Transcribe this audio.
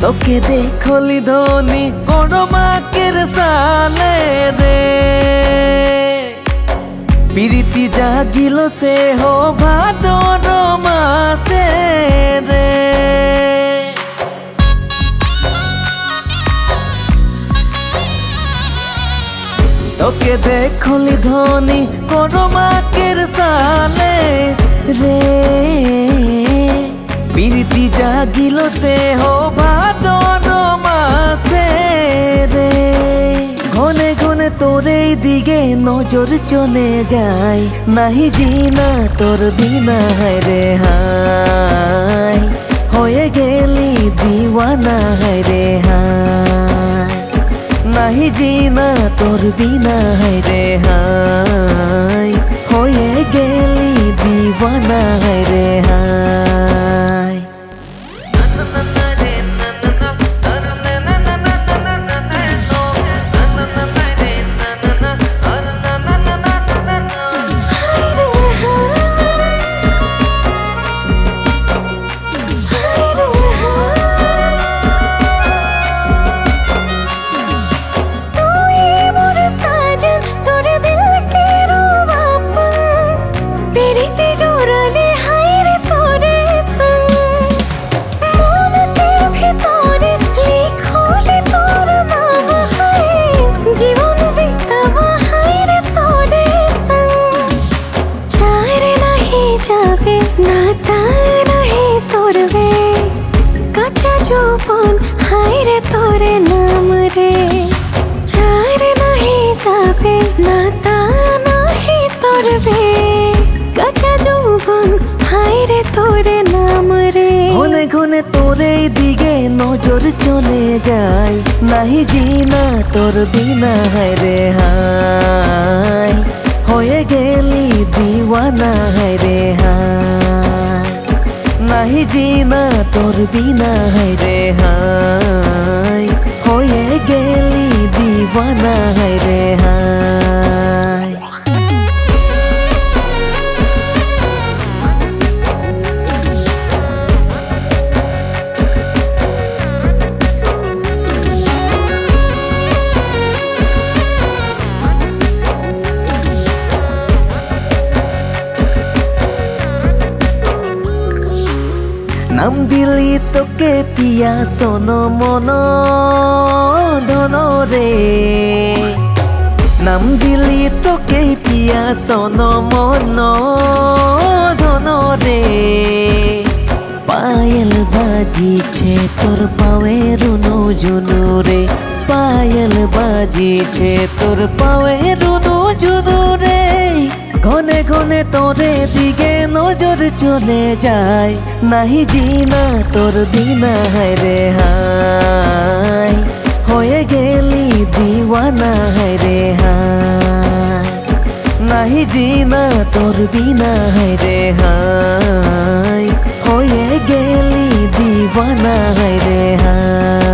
তোকে দেখলি ধনী কোনো মাকের সালে রে প্রীতি জাগিল সে হো ভাদর মাসে রে তোকে দেখলি ধনী কোনো মাকের সালে রে প্রীতি জাগিল সে হো ভাদর মাসে রে ঘনে ঘনে তোর এই দিকে নজর চলে যায় নাহি জিনা তোর বিনা হায় রে হায় হয়ে গেলি দিওয়ানা হায় রে হায় নাহি জিনা তোর বিনা হায় রে হায় হয়ে গেলি দিওয়ানা হায় রে হায় नाता नहीं तोड़वे कच्चा जुबान हाय रे तोरे नाम रे चार नहीं जावे नाता नहीं तोड़वे कच्चा जुबान हाय रे तोरे नाम रे घने घने तोरे दिगे नजर चले जाए नहीं जीना तोर बिना हाय रे हाय होए गेली दीवाना हाय रे हाय नहीं जीना तोर बिना हाय रे हाय होए गेली दीवाना हाय रे हाय नाम दिली तोके पिया सोनो मनो धनो रे नाम दिली तोके पिया सोनो मनो धनो रे पायल बाजी छे तोर पावे रुनो जुनु रे पायल बाजी छे तोर पावे रुनो जुनु रे घने घने तोरे दिगे नजर चले जाए नहीं जीना तोर बिना हाय रे हाय होए गेली दीवाना हाय रे हाय नहीं जीना तोर बिना हाय रे हाय होए गेली दीवाना हाय रे हाय।